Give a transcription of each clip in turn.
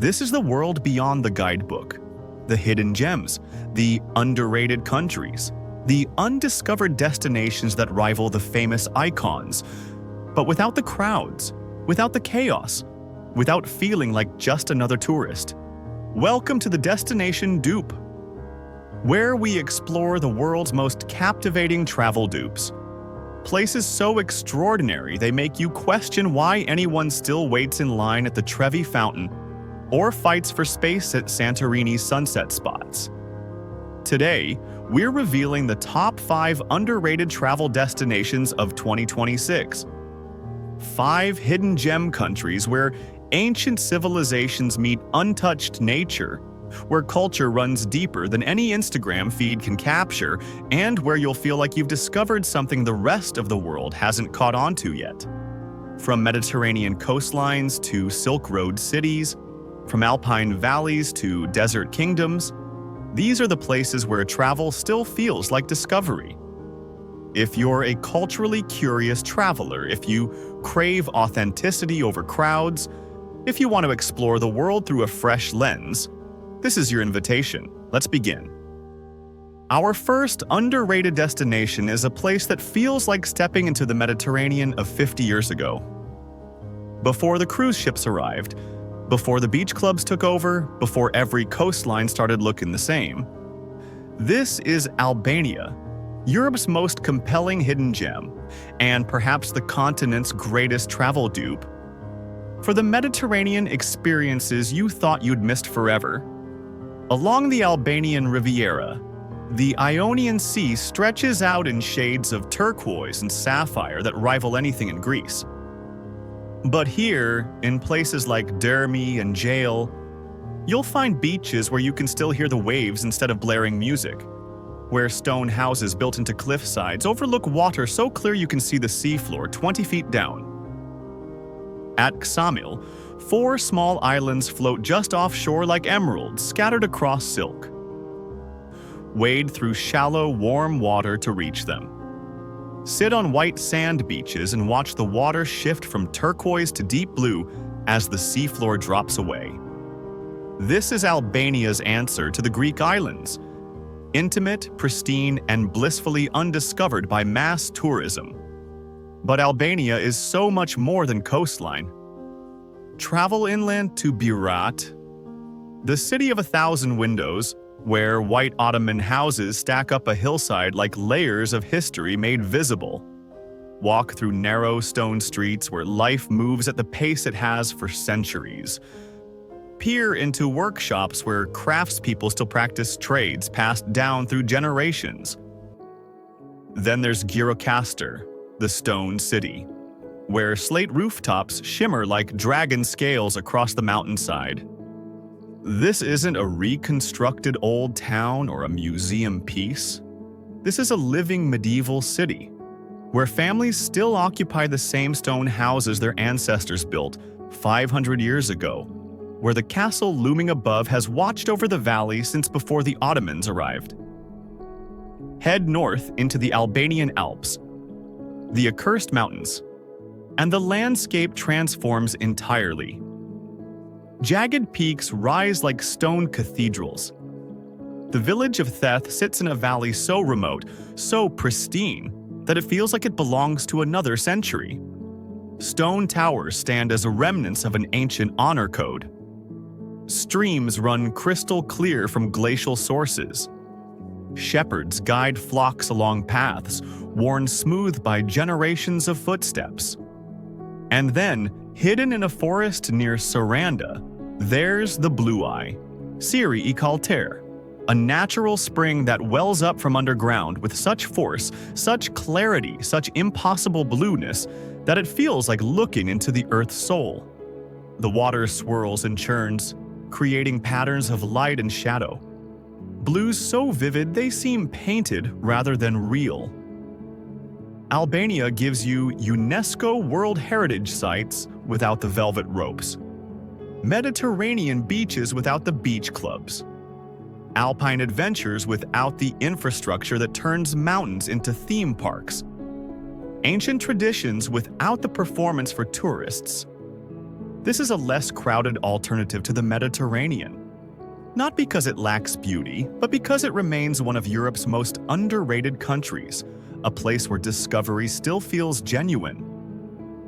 This is the world beyond the guidebook, the hidden gems, the underrated countries, the undiscovered destinations that rival the famous icons, but without the crowds, without the chaos, without feeling like just another tourist. Welcome to the destination Dupe, where we explore the world's most captivating travel dupes. Places so extraordinary they make you question why anyone still waits in line at the Trevi Fountain or fights for space at Santorini's sunset spots. Today, we're revealing the top 5 underrated travel destinations of 2026. 5 hidden gem countries where ancient civilizations meet untouched nature, where culture runs deeper than any Instagram feed can capture, and where you'll feel like you've discovered something the rest of the world hasn't caught on to yet. From Mediterranean coastlines to Silk Road cities, from alpine valleys to desert kingdoms, these are the places where travel still feels like discovery. If you're a culturally curious traveler, if you crave authenticity over crowds, if you want to explore the world through a fresh lens, this is your invitation. Let's begin. Our first underrated destination is a place that feels like stepping into the Mediterranean of 50 years ago. Before the cruise ships arrived, before the beach clubs took over, before every coastline started looking the same. This is Albania, Europe's most compelling hidden gem, and perhaps the continent's greatest travel dupe. For the Mediterranean experiences you thought you'd missed forever. Along the Albanian Riviera, the Ionian Sea stretches out in shades of turquoise and sapphire that rival anything in Greece. But here, in places like Dram and Jail, you'll find beaches where you can still hear the waves instead of blaring music, where stone houses built into cliff sides overlook water so clear you can see the seafloor 20 feet down. At Ksamil, 4 small islands float just offshore like emeralds scattered across silk. Wade through shallow, warm water to reach them. Sit on white sand beaches and watch the water shift from turquoise to deep blue as the seafloor drops away. This is Albania's answer to the Greek islands, intimate, pristine, and blissfully undiscovered by mass tourism. But Albania is so much more than coastline. Travel inland to Berat, the city of 1,000 windows, where white Ottoman houses stack up a hillside like layers of history made visible. Walk through narrow stone streets where life moves at the pace it has for centuries. Peer into workshops where craftspeople still practice trades passed down through generations. Then there's Gjirokastër, the stone city, where slate rooftops shimmer like dragon scales across the mountainside. This isn't a reconstructed old town or a museum piece. This is a living medieval city, where families still occupy the same stone houses their ancestors built 500 years ago, where the castle looming above has watched over the valley since before the Ottomans arrived. Head north into the Albanian Alps, the accursed mountains, and the landscape transforms entirely. Jagged peaks rise like stone cathedrals. The village of Theth sits in a valley so remote, so pristine, that it feels like it belongs to another century. Stone towers stand as remnants of an ancient honor code. Streams run crystal clear from glacial sources. Shepherds guide flocks along paths worn smooth by generations of footsteps. And then, hidden in a forest near Saranda, there's the Blue Eye, Siri I Kalter, a natural spring that wells up from underground with such force, such clarity, such impossible blueness that it feels like looking into the Earth's soul. The water swirls and churns, creating patterns of light and shadow. Blues so vivid they seem painted rather than real. Albania gives you UNESCO World Heritage sites without the velvet ropes, Mediterranean beaches without the beach clubs, alpine adventures without the infrastructure that turns mountains into theme parks, ancient traditions without the performance for tourists. This is a less crowded alternative to the Mediterranean. Not because it lacks beauty, but because it remains one of Europe's most underrated countries, a place where discovery still feels genuine.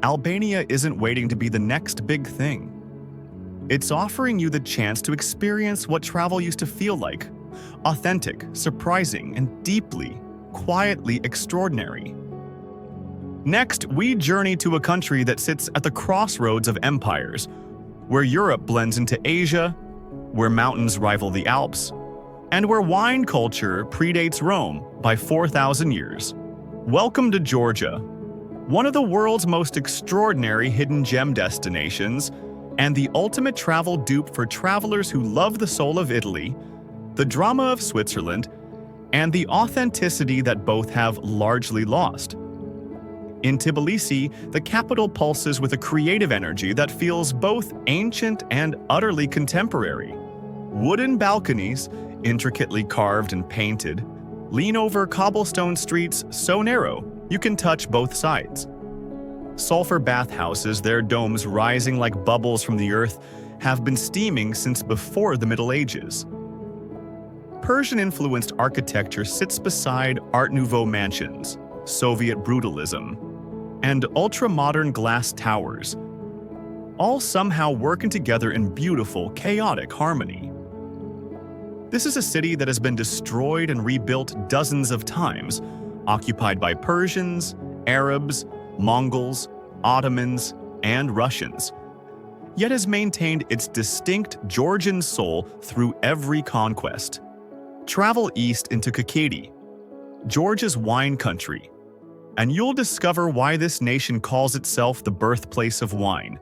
Albania isn't waiting to be the next big thing. It's offering you the chance to experience what travel used to feel like: authentic, surprising, and deeply, quietly extraordinary. Next, we journey to a country that sits at the crossroads of empires, where Europe blends into Asia, where mountains rival the Alps, and where wine culture predates Rome by 4,000 years. Welcome to Georgia, one of the world's most extraordinary hidden gem destinations, and the ultimate travel dupe for travelers who love the soul of Italy, the drama of Switzerland, and the authenticity that both have largely lost. In Tbilisi, the capital pulses with a creative energy that feels both ancient and utterly contemporary. Wooden balconies, intricately carved and painted, lean over cobblestone streets so narrow you can touch both sides. Sulfur bathhouses, their domes rising like bubbles from the earth, have been steaming since before the Middle Ages. Persian-influenced architecture sits beside Art Nouveau mansions, Soviet brutalism, and ultra-modern glass towers, all somehow working together in beautiful, chaotic harmony. This is a city that has been destroyed and rebuilt dozens of times, occupied by Persians, Arabs, Mongols, Ottomans, and Russians, yet has maintained its distinct Georgian soul through every conquest. Travel east into Kakheti, Georgia's wine country, and you'll discover why this nation calls itself the birthplace of wine.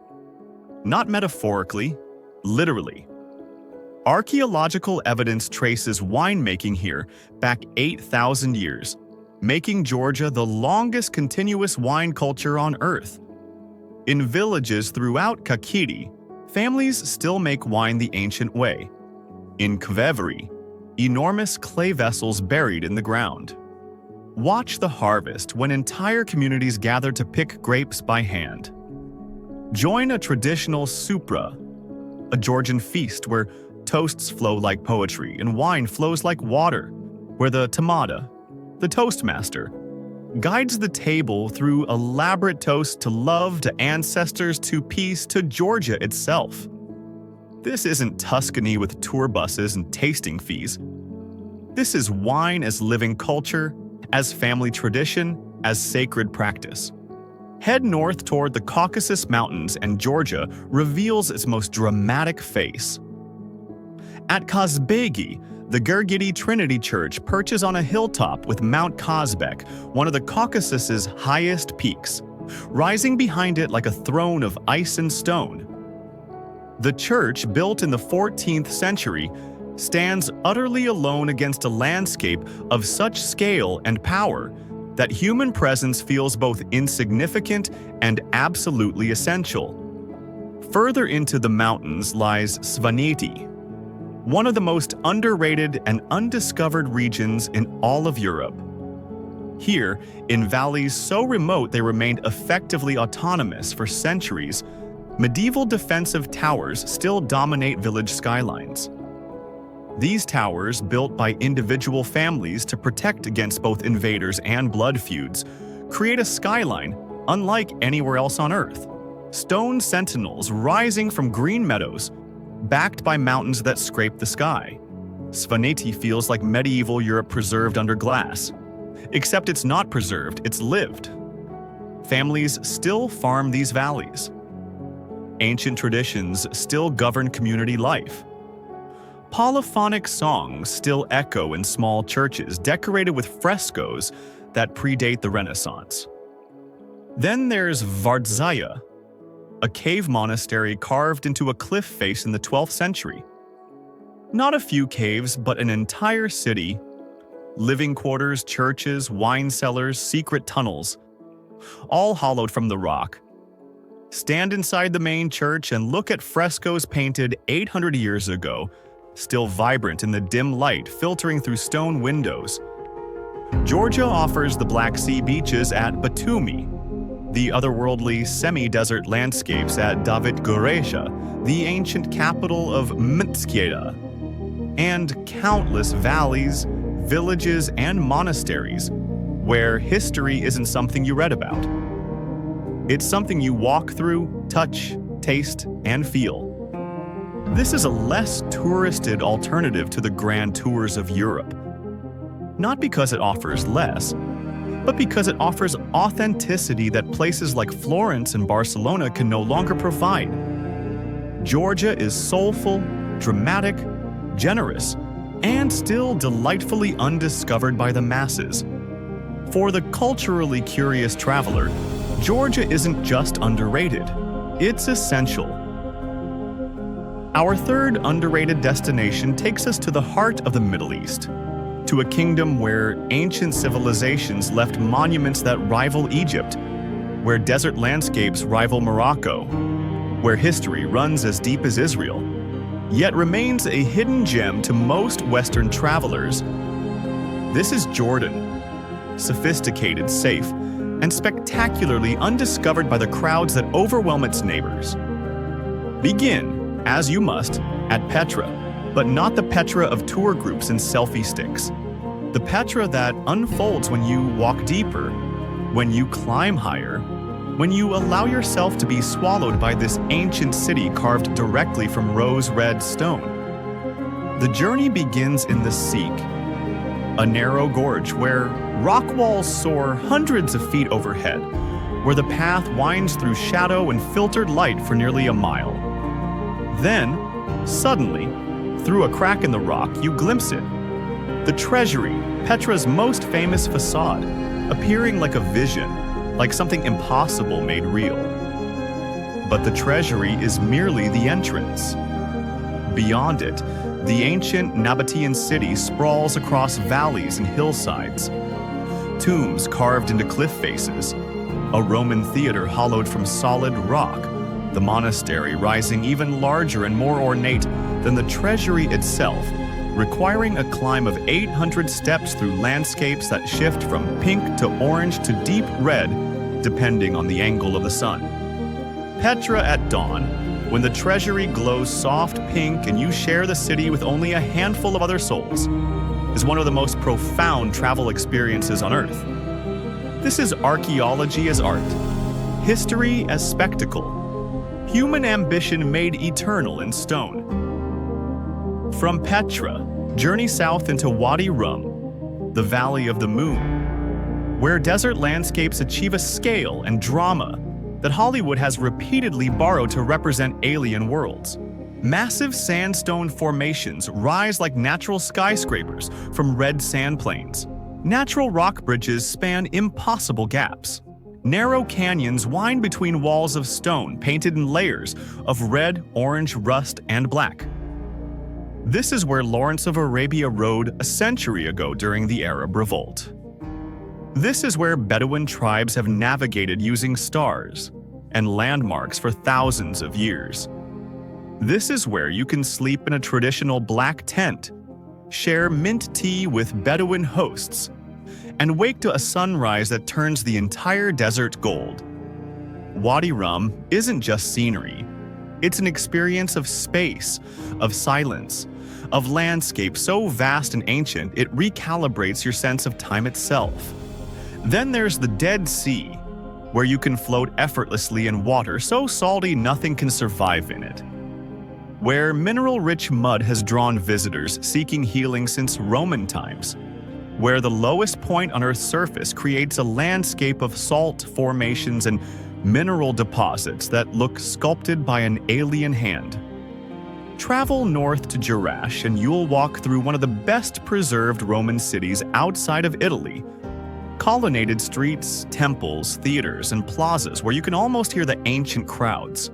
Not metaphorically, literally. Archaeological evidence traces winemaking here back 8,000 years, making Georgia the longest continuous wine culture on Earth. In villages throughout Kakheti, families still make wine the ancient way. In Kvevari, enormous clay vessels buried in the ground. Watch the harvest when entire communities gather to pick grapes by hand. Join a traditional supra, a Georgian feast where toasts flow like poetry and wine flows like water, where the tamada, the toastmaster, guides the table through elaborate toasts to love, to ancestors, to peace, to Georgia itself. This isn't Tuscany with tour buses and tasting fees. This is wine as living culture, as family tradition, as sacred practice. Head north toward the Caucasus Mountains and Georgia reveals its most dramatic face. At Kazbegi, the Gurgiti Trinity Church perches on a hilltop with Mount Kazbek, one of the Caucasus's highest peaks, rising behind it like a throne of ice and stone. The church, built in the 14th century, stands utterly alone against a landscape of such scale and power that human presence feels both insignificant and absolutely essential. Further into the mountains lies Svaneti, one of the most underrated and undiscovered regions in all of Europe. Here, in valleys so remote they remained effectively autonomous for centuries, medieval defensive towers still dominate village skylines. These towers, built by individual families to protect against both invaders and blood feuds, create a skyline unlike anywhere else on Earth. Stone sentinels rising from green meadows, backed by mountains that scrape the sky. Svaneti feels like medieval Europe preserved under glass. Except it's not preserved, it's lived. Families still farm these valleys. Ancient traditions still govern community life. Polyphonic songs still echo in small churches decorated with frescoes that predate the Renaissance. Then there's Vardzaya, a cave monastery carved into a cliff face in the 12th century. Not a few caves, but an entire city. Living quarters, churches, wine cellars, secret tunnels, all hollowed from the rock. Stand inside the main church and look at frescoes painted 800 years ago, still vibrant in the dim light filtering through stone windows. Georgia offers the Black Sea beaches at Batumi, the otherworldly semi-desert landscapes at Goretia, the ancient capital of Mtskjeda, and countless valleys, villages, and monasteries where history isn't something you read about. It's something you walk through, touch, taste, and feel. This is a less touristed alternative to the grand tours of Europe. Not because it offers less, but because it offers authenticity that places like Florence and Barcelona can no longer provide. Georgia is soulful, dramatic, generous, and still delightfully undiscovered by the masses. For the culturally curious traveler, Georgia isn't just underrated, it's essential. Our third underrated destination takes us to the heart of the Middle East, to a kingdom where ancient civilizations left monuments that rival Egypt, where desert landscapes rival Morocco, where history runs as deep as Israel, yet remains a hidden gem to most Western travelers. This is Jordan, sophisticated, safe, and spectacularly undiscovered by the crowds that overwhelm its neighbors. Begin, as you must, at Petra, but not the Petra of tour groups and selfie sticks. The Petra that unfolds when you walk deeper, when you climb higher, when you allow yourself to be swallowed by this ancient city carved directly from rose-red stone. The journey begins in the Seek, a narrow gorge where rock walls soar hundreds of feet overhead, where the path winds through shadow and filtered light for nearly a mile. Then, suddenly, through a crack in the rock, you glimpse it. The treasury, Petra's most famous facade, appearing like a vision, like something impossible made real. But the treasury is merely the entrance. Beyond it, the ancient Nabatean city sprawls across valleys and hillsides. Tombs carved into cliff faces, a Roman theater hollowed from solid rock, the monastery rising even larger and more ornate than the treasury itself, requiring a climb of 800 steps through landscapes that shift from pink to orange to deep red, depending on the angle of the sun. Petra at dawn, when the treasury glows soft pink and you share the city with only a handful of other souls, is one of the most profound travel experiences on Earth. This is archaeology as art, history as spectacle, human ambition made eternal in stone. From Petra, journey south into Wadi Rum, the Valley of the Moon, where desert landscapes achieve a scale and drama that Hollywood has repeatedly borrowed to represent alien worlds. Massive sandstone formations rise like natural skyscrapers from red sand plains. Natural rock bridges span impossible gaps. Narrow canyons wind between walls of stone painted in layers of red, orange, rust, and black. This is where Lawrence of Arabia rode a century ago during the Arab Revolt. This is where Bedouin tribes have navigated using stars and landmarks for thousands of years. This is where you can sleep in a traditional black tent, share mint tea with Bedouin hosts, and wake to a sunrise that turns the entire desert gold. Wadi Rum isn't just scenery. It's an experience of space, of silence, of landscape so vast and ancient it recalibrates your sense of time itself. Then there's the Dead Sea, where you can float effortlessly in water so salty nothing can survive in it. Where mineral-rich mud has drawn visitors seeking healing since Roman times. Where the lowest point on Earth's surface creates a landscape of salt formations and mineral deposits that look sculpted by an alien hand. Travel north to Jerash and you'll walk through one of the best-preserved Roman cities outside of Italy. Colonnaded streets, temples, theaters, and plazas where you can almost hear the ancient crowds.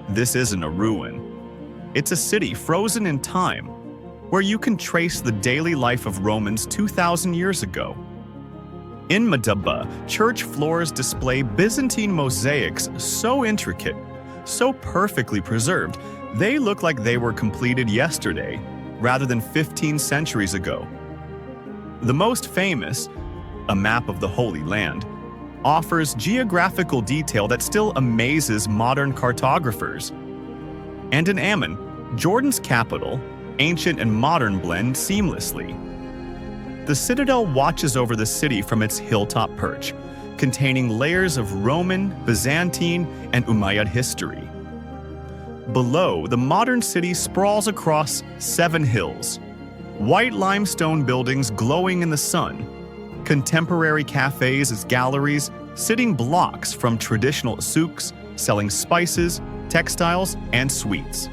This isn't a ruin. It's a city frozen in time, where you can trace the daily life of Romans 2,000 years ago. In Madaba, church floors display Byzantine mosaics so intricate, so perfectly preserved, they look like they were completed yesterday, rather than 15 centuries ago. The most famous, a map of the Holy Land, offers geographical detail that still amazes modern cartographers. And in Amman, Jordan's capital, ancient and modern blend seamlessly. The citadel watches over the city from its hilltop perch, containing layers of Roman, Byzantine, and Umayyad history. Below, the modern city sprawls across 7 hills, white limestone buildings glowing in the sun, contemporary cafes as galleries sitting blocks from traditional souks selling spices, textiles, and sweets.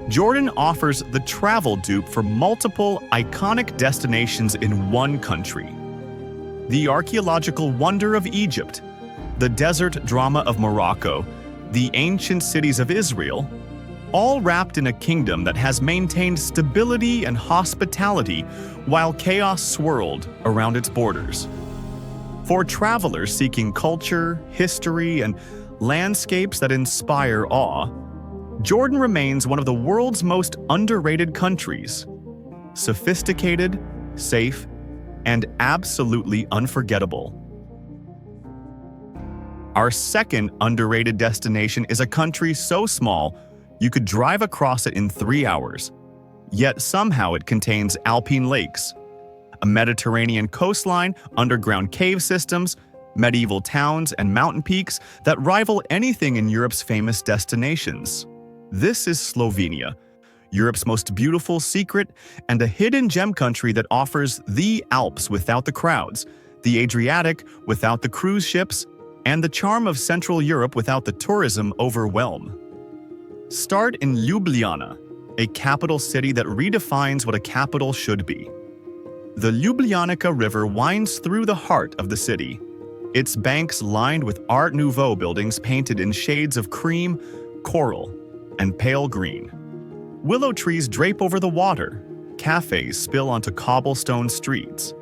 Jordan offers the travel dupe for multiple iconic destinations in one country. The archaeological wonder of Egypt, the desert drama of Morocco, the ancient cities of Israel, all wrapped in a kingdom that has maintained stability and hospitality while chaos swirled around its borders. For travelers seeking culture, history, and landscapes that inspire awe, Jordan remains one of the world's most underrated countries. Sophisticated, safe, and absolutely unforgettable. Our second underrated destination is a country so small you could drive across it in 3 hours. Yet somehow it contains alpine lakes, a Mediterranean coastline, underground cave systems, medieval towns, and mountain peaks that rival anything in Europe's famous destinations. This is Slovenia, Europe's most beautiful secret and a hidden gem country that offers the Alps without the crowds, the Adriatic without the cruise ships, and the charm of Central Europe without the tourism overwhelm. Start in Ljubljana, a capital city that redefines what a capital should be. The Ljubljanica River winds through the heart of the city, its banks lined with Art Nouveau buildings painted in shades of cream, coral, and pale green. Willow trees drape over the water, cafes spill onto cobblestone streets.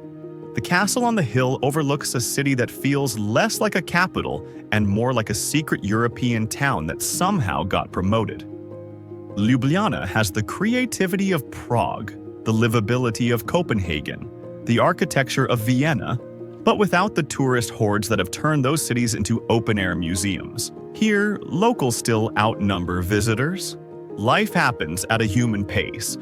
The castle on the hill overlooks a city that feels less like a capital and more like a secret European town that somehow got promoted. Ljubljana has the creativity of Prague, the livability of Copenhagen, the architecture of Vienna, but without the tourist hordes that have turned those cities into open-air museums. Here, locals still outnumber visitors. Life happens at a human pace.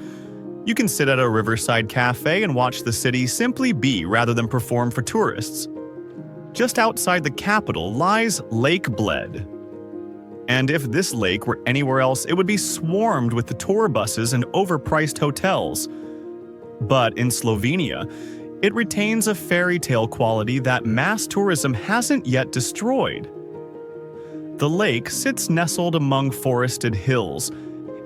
You can sit at a riverside cafe and watch the city simply be rather than perform for tourists. Just outside the capital lies Lake Bled. And if this lake were anywhere else, it would be swarmed with the tour buses and overpriced hotels. But in Slovenia, it retains a fairy tale quality that mass tourism hasn't yet destroyed. The lake sits nestled among forested hills,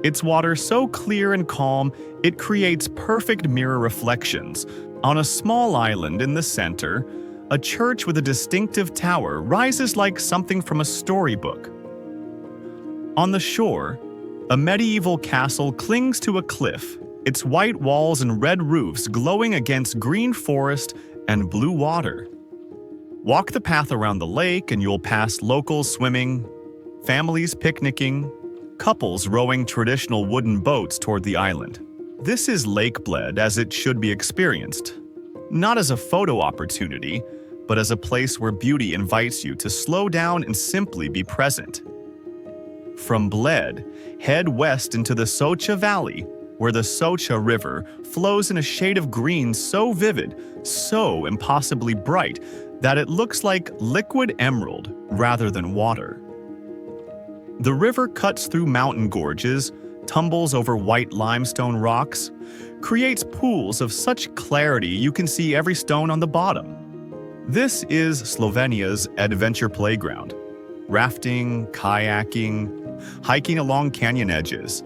its water so clear and calm it creates perfect mirror reflections. On a small island in the center, a church with a distinctive tower rises like something from a storybook. On the shore, a medieval castle clings to a cliff, its white walls and red roofs glowing against green forest and blue water. Walk the path around the lake and you'll pass locals swimming, families picnicking, couples rowing traditional wooden boats toward the island. This is Lake Bled as it should be experienced, not as a photo opportunity, but as a place where beauty invites you to slow down and simply be present. From Bled, head west into the Socha Valley, where the Socha River flows in a shade of green so vivid, so impossibly bright, that it looks like liquid emerald rather than water. The river cuts through mountain gorges, tumbles over white limestone rocks, creates pools of such clarity you can see every stone on the bottom. This is Slovenia's adventure playground. Rafting, kayaking, hiking along canyon edges.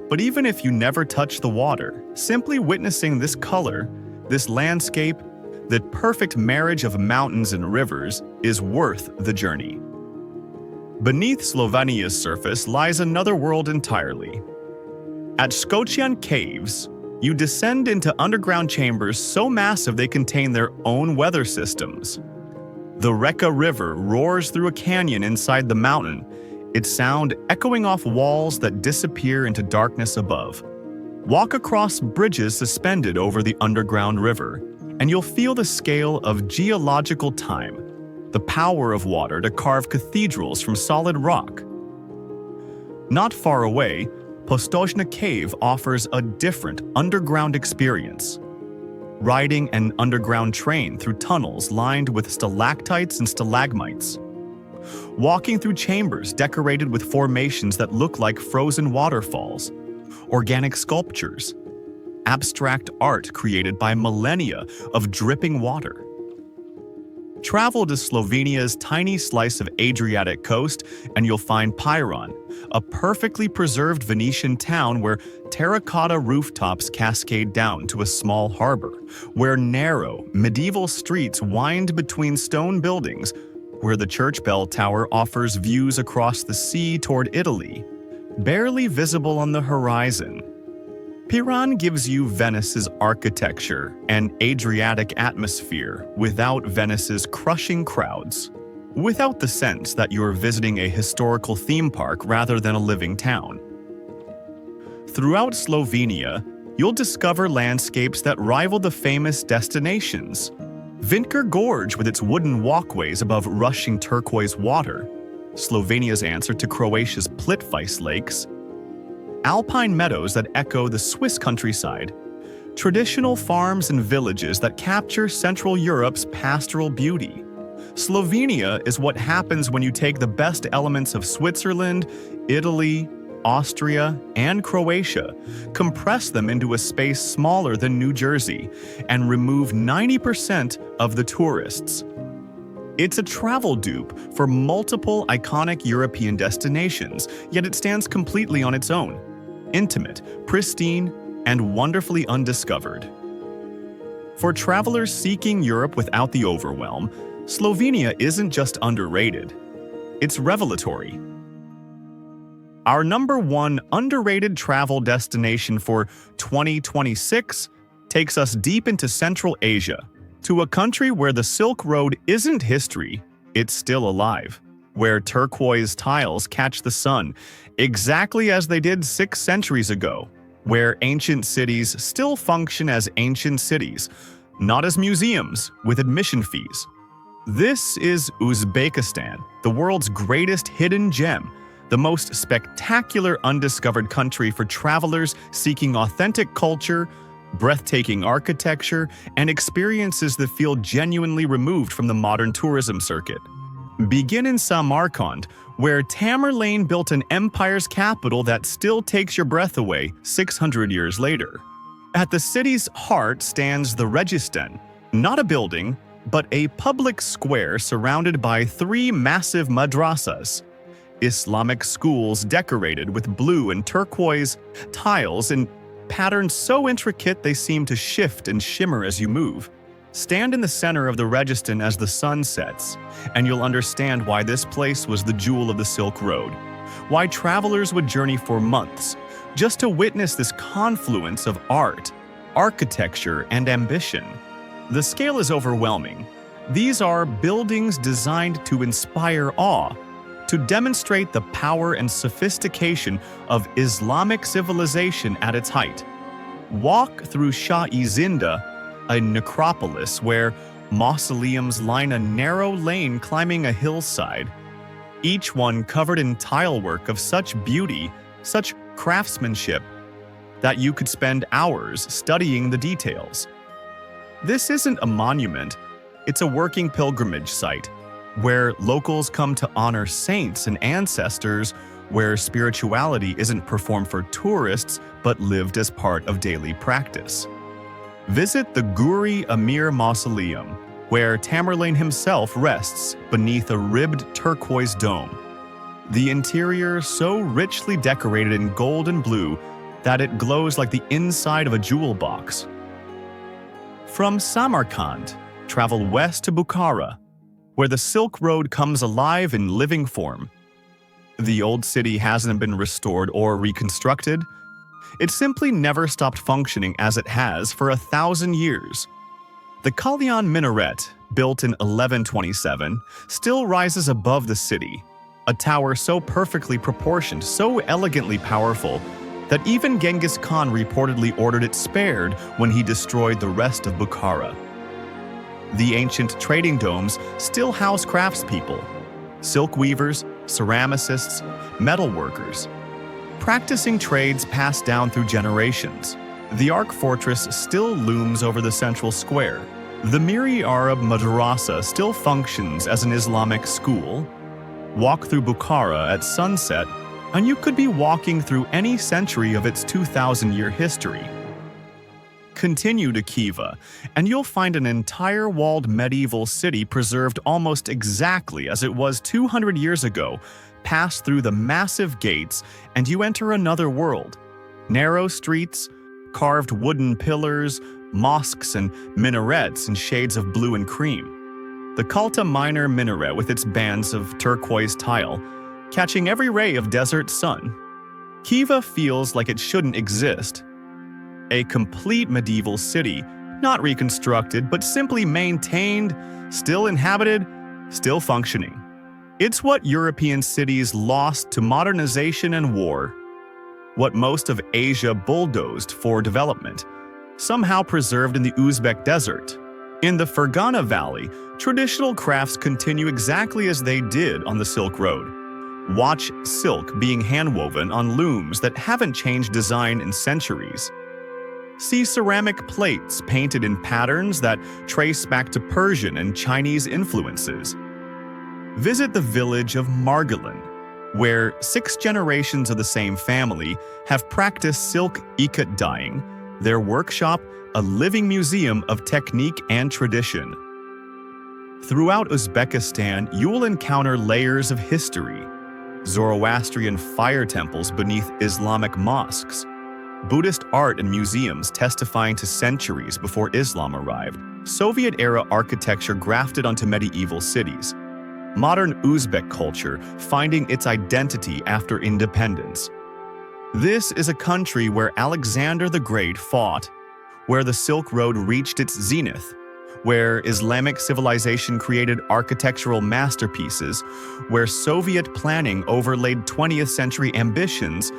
But even if you never touch the water, simply witnessing this color, this landscape, the perfect marriage of mountains and rivers is worth the journey. Beneath Slovenia's surface lies another world entirely. At Škocjan Caves, you descend into underground chambers so massive they contain their own weather systems. The Reka River roars through a canyon inside the mountain, its sound echoing off walls that disappear into darkness above. Walk across bridges suspended over the underground river, and you'll feel the scale of geological time. the power of water to carve cathedrals from solid rock. Not far away, Postojna Cave offers a different underground experience. Riding an underground train through tunnels lined with stalactites and stalagmites. Walking through chambers decorated with formations that look like frozen waterfalls, organic sculptures, abstract art created by millennia of dripping water. Travel to Slovenia's tiny slice of Adriatic coast and you'll find Piron, a perfectly preserved Venetian town where terracotta rooftops cascade down to a small harbor, where narrow, medieval streets wind between stone buildings, where the church bell tower offers views across the sea toward Italy, barely visible on the horizon. Piran gives you Venice's architecture and Adriatic atmosphere without Venice's crushing crowds, without the sense that you're visiting a historical theme park rather than a living town. Throughout Slovenia, you'll discover landscapes that rival the famous destinations. Vinker Gorge with its wooden walkways above rushing turquoise water, Slovenia's answer to Croatia's Plitvice lakes, alpine meadows that echo the Swiss countryside, traditional farms and villages that capture Central Europe's pastoral beauty. Slovenia is what happens when you take the best elements of Switzerland, Italy, Austria, and Croatia, compress them into a space smaller than New Jersey, and remove 90% of the tourists. It's a travel dupe for multiple iconic European destinations, yet it stands completely on its own. Intimate, pristine, and wonderfully undiscovered. For travelers seeking Europe without the overwhelm, Slovenia isn't just underrated, it's revelatory. Our number one underrated travel destination for 2026 takes us deep into Central Asia, to a country where the Silk Road isn't history, it's still alive, where turquoise tiles catch the sun, exactly as they did 6 centuries ago, where ancient cities still function as ancient cities, not as museums with admission fees. This is Uzbekistan, the world's greatest hidden gem, the most spectacular undiscovered country for travelers seeking authentic culture, breathtaking architecture, and experiences that feel genuinely removed from the modern tourism circuit. Begin in Samarkand, where Tamerlane built an empire's capital that still takes your breath away 600 years later. At the city's heart stands the Registan, not a building, but a public square surrounded by 3 massive madrasas, Islamic schools decorated with blue and turquoise tiles in patterns so intricate they seem to shift and shimmer as you move. Stand in the center of the Registan as the sun sets, and you'll understand why this place was the jewel of the Silk Road, why travelers would journey for months just to witness this confluence of art, architecture, and ambition. The scale is overwhelming. These are buildings designed to inspire awe, to demonstrate the power and sophistication of Islamic civilization at its height. Walk through Shah-i-Zinda, a necropolis where mausoleums line a narrow lane climbing a hillside, each one covered in tilework of such beauty, such craftsmanship, that you could spend hours studying the details. This isn't a monument, it's a working pilgrimage site, where locals come to honor saints and ancestors, where spirituality isn't performed for tourists but lived as part of daily practice. Visit the Guri Amir Mausoleum, where Tamerlane himself rests beneath a ribbed turquoise dome. The interior so richly decorated in gold and blue that it glows like the inside of a jewel box. From Samarkand, travel west to Bukhara, where the Silk Road comes alive in living form. The old city hasn't been restored or reconstructed. It simply never stopped functioning as it has for 1,000 years. The Kalyan Minaret, built in 1127, still rises above the city, a tower so perfectly proportioned, so elegantly powerful, that even Genghis Khan reportedly ordered it spared when he destroyed the rest of Bukhara. The ancient trading domes still house craftspeople, silk weavers, ceramicists, metalworkers, practicing trades passed down through generations. The Ark Fortress still looms over the central square. The Miri Arab Madrasa still functions as an Islamic school. Walk through Bukhara at sunset, and you could be walking through any century of its 2,000-year history. Continue to Khiva, and you'll find an entire walled medieval city preserved almost exactly as it was 200 years ago. Pass through the massive gates, and you enter another world. Narrow streets, carved wooden pillars, mosques and minarets in shades of blue and cream. The Kalta Minor minaret with its bands of turquoise tile, catching every ray of desert sun. Khiva feels like it shouldn't exist. A complete medieval city, not reconstructed, but simply maintained, still inhabited, still functioning. It's what European cities lost to modernization and war. What most of Asia bulldozed for development, somehow preserved in the Uzbek desert. In the Fergana Valley, traditional crafts continue exactly as they did on the Silk Road. Watch silk being handwoven on looms that haven't changed design in centuries. See ceramic plates painted in patterns that trace back to Persian and Chinese influences. Visit the village of Margolin, where 6 generations of the same family have practiced silk ikat dyeing, their workshop a living museum of technique and tradition. Throughout Uzbekistan, you will encounter layers of history. Zoroastrian fire temples beneath Islamic mosques, Buddhist art and museums testifying to centuries before Islam arrived, Soviet-era architecture grafted onto medieval cities, modern Uzbek culture finding its identity after independence. This is a country where Alexander the Great fought, where the Silk Road reached its zenith, where Islamic civilization created architectural masterpieces, where Soviet planning overlaid 20th century ambitions,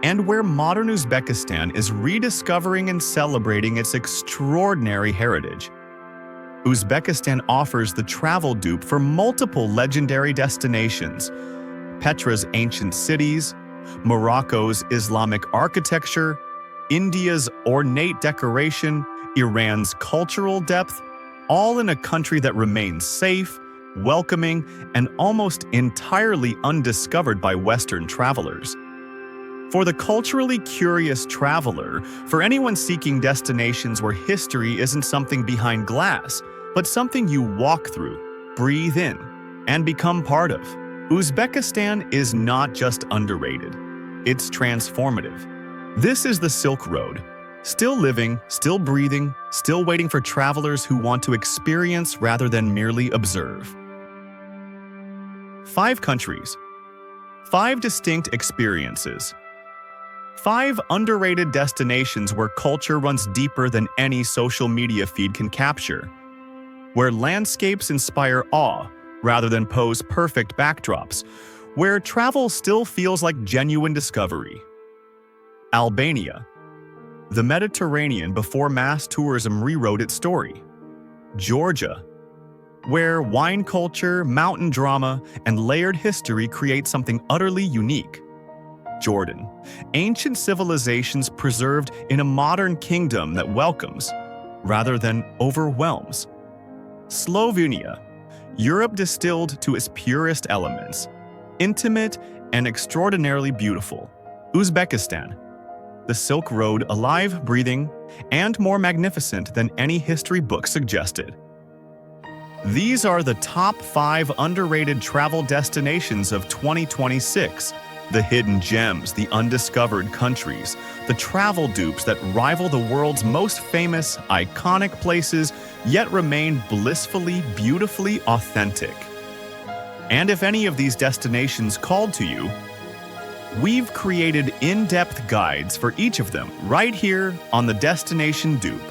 and where modern Uzbekistan is rediscovering and celebrating its extraordinary heritage. Uzbekistan offers the travel dupe for multiple legendary destinations: Petra's ancient cities, Morocco's Islamic architecture, India's ornate decoration, Iran's cultural depth, all in a country that remains safe, welcoming, and almost entirely undiscovered by Western travelers. For the culturally curious traveler, for anyone seeking destinations where history isn't something behind glass, but something you walk through, breathe in, and become part of, Uzbekistan is not just underrated, it's transformative. This is the Silk Road, still living, still breathing, still waiting for travelers who want to experience rather than merely observe. 5 countries, 5 distinct experiences, 5 underrated destinations where culture runs deeper than any social media feed can capture, where landscapes inspire awe rather than pose perfect backdrops, where travel still feels like genuine discovery. Albania, the Mediterranean before mass tourism rewrote its story. Georgia, where wine culture, mountain drama, and layered history create something utterly unique. Jordan, ancient civilizations preserved in a modern kingdom that welcomes, rather than overwhelms. Slovenia, Europe distilled to its purest elements, intimate and extraordinarily beautiful. Uzbekistan, the Silk Road alive, breathing, and more magnificent than any history book suggested. These are the top 5 underrated travel destinations of 2026. The hidden gems, the undiscovered countries, the travel dupes that rival the world's most famous, iconic places, yet remain blissfully, beautifully authentic. And if any of these destinations called to you, we've created in-depth guides for each of them right here on the Destination Dupe.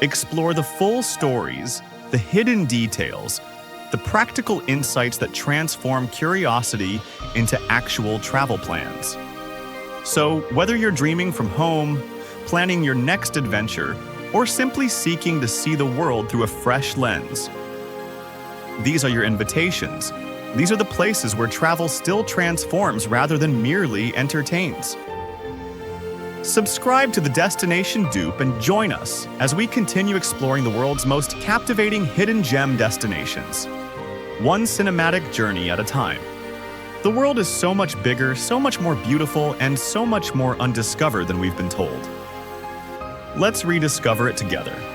Explore the full stories, the hidden details, the practical insights that transform curiosity into actual travel plans. So, whether you're dreaming from home, planning your next adventure, or simply seeking to see the world through a fresh lens. These are your invitations. These are the places where travel still transforms rather than merely entertains. Subscribe to the Destination Dupe and join us as we continue exploring the world's most captivating hidden gem destinations, one cinematic journey at a time. The world is so much bigger, so much more beautiful, and so much more undiscovered than we've been told. Let's rediscover it together.